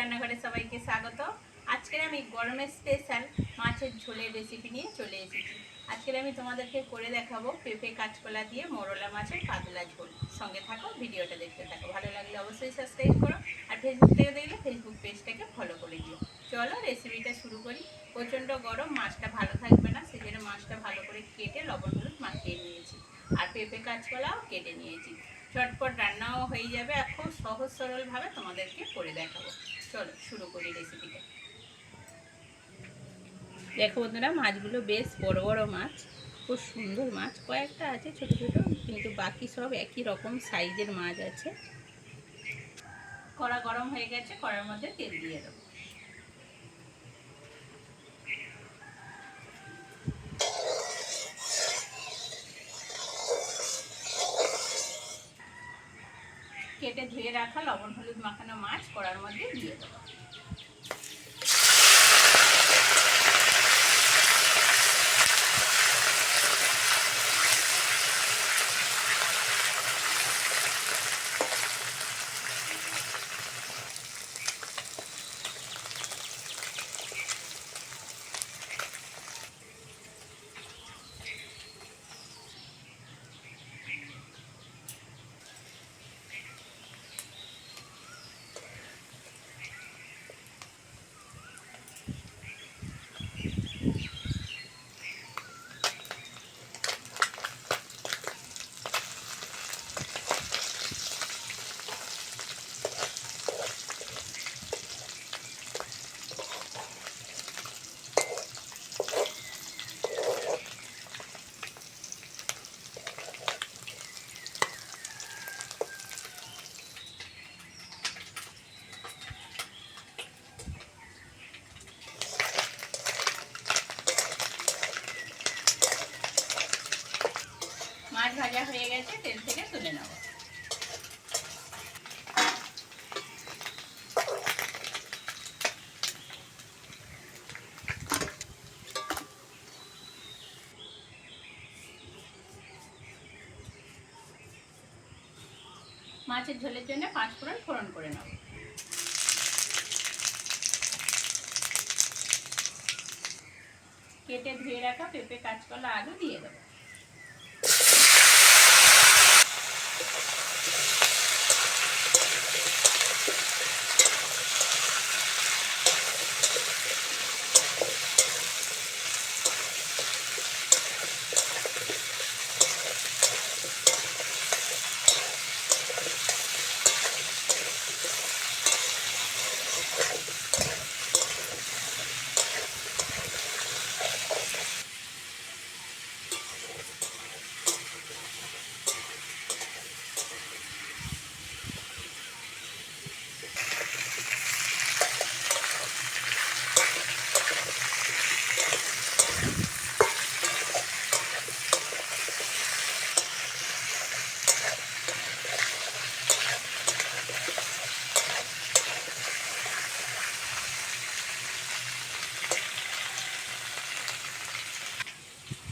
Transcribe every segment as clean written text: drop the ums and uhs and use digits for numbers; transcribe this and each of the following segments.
রান্নাঘরে সবাইকে স্বাগত। আজকের আমি গরমের স্পেশাল মাছের ঝোলের রেসিপি নিয়ে চলে এসেছি। আজকের আমি তোমাদেরকে করে দেখাবো পেঁপে কাঁচকলা দিয়ে মোরলা মাছের পাতলা ঝোল। সঙ্গে থাকো, ভিডিওটা দেখতে থাকো। ভালো লাগলে অবশ্যই সাবস্ক্রাইব করো, আর ফেসবুক থেকে দেখলে ফেসবুক পেজটাকে ফলো করে দিও। চলো রেসিপিটা শুরু করি। প্রচণ্ড গরম, মাছটা ভালো থাকবে না, সেজন্য মাছটা ভালো করে কেটে লবণ হলুদ মাখিয়ে নিয়েছি, আর পেঁপে কাঁচকলাও কেটে নিয়েছি। ঝটপট রান্নাও হয়ে যাবে, আর খুব সহজ সরলভাবে তোমাদেরকে করে দেখাবো। চলো শুরু করি রেসিপিটা। দেখো বন্ধুরা, মাছগুলো বেশ বড় বড় মাছ, খুব সুন্দর মাছ। কয়েকটা আছে ছোট ছোট, কিন্তু বাকি সব একই রকম সাইজের মাছ আছে। কড়া গরম হয়ে গেছে, কড়ার মধ্যে তেল দিয়ে দেবো। কেটে ধুয়ে রাখা লবণ হলুদ মাখানো মাছ কড়ার মধ্যে দিয়ে দেবো। মাছ ভাজা হয়ে গেছে, তেল থেকে তুলে নেব। মাছের ঝোলের জন্য 5 ফোড়ন ফোড়ন করে নেব। কেটে ধুয়ে রাখা পেঁপে কাঁচকলা আলু দিয়ে দেবো।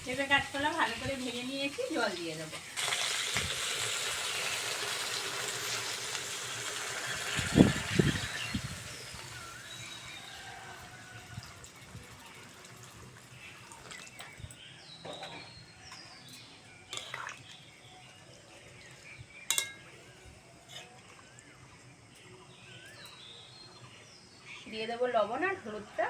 পেঁপে কাঁচকলা ভালো করে ভেজে নিয়েছি, জল দিয়ে দেবো। দিয়ে দেবো লবণ আর হলুদটা।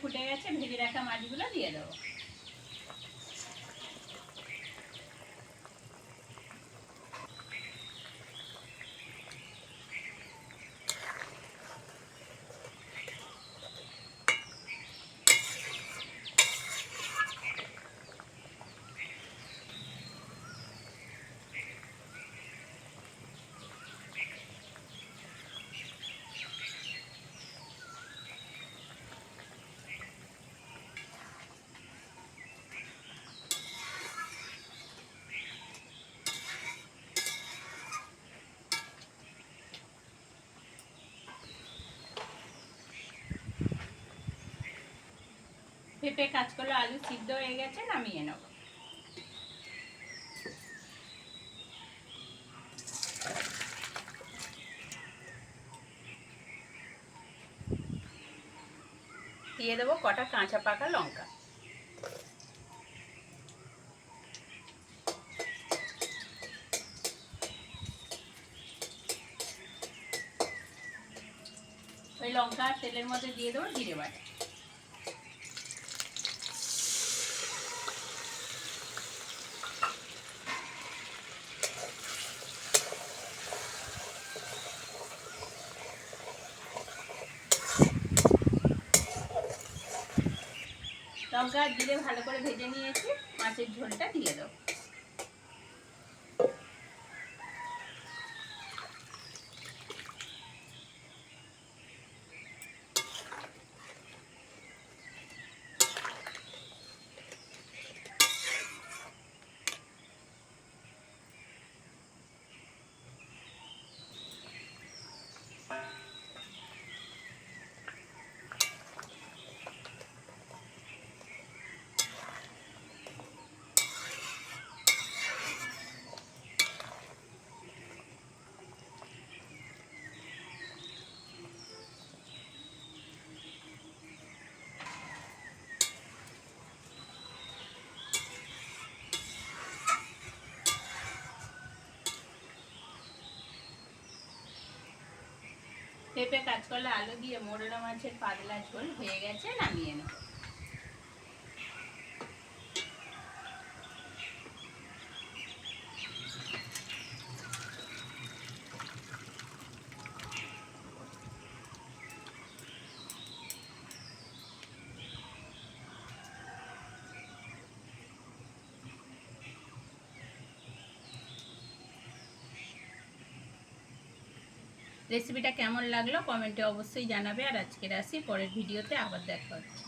ফুটে গেছে, ভেজে রাখা মাছগুলো দিয়ে দেবো। পেঁপে, কাঁচকলা, আলু সিদ্ধ হয়ে গেছে, নামিয়ে নেব। দিয়ে দেবো কটা কাঁচা পাকা লঙ্কা। ওই লঙ্কা তেলের মধ্যে দিয়ে দেবো জিরে বাটা। লঙ্কা আর জিরে ভালো করে ভেজে নিয়েছি, মাছের ঝোলটা দিয়ে দেবো। পেঁপে, কাঁচকলা, আলু দিয়ে মোরলা মাছের পাতলা ঝোল হয়ে গেছে, নামিয়ে নেব। রেসিপিটা কেমন লাগলো কমেন্টে অবশ্যই জানাবে। আর আজকের আসি, পরের ভিডিওতে আবার দেখা হচ্ছে।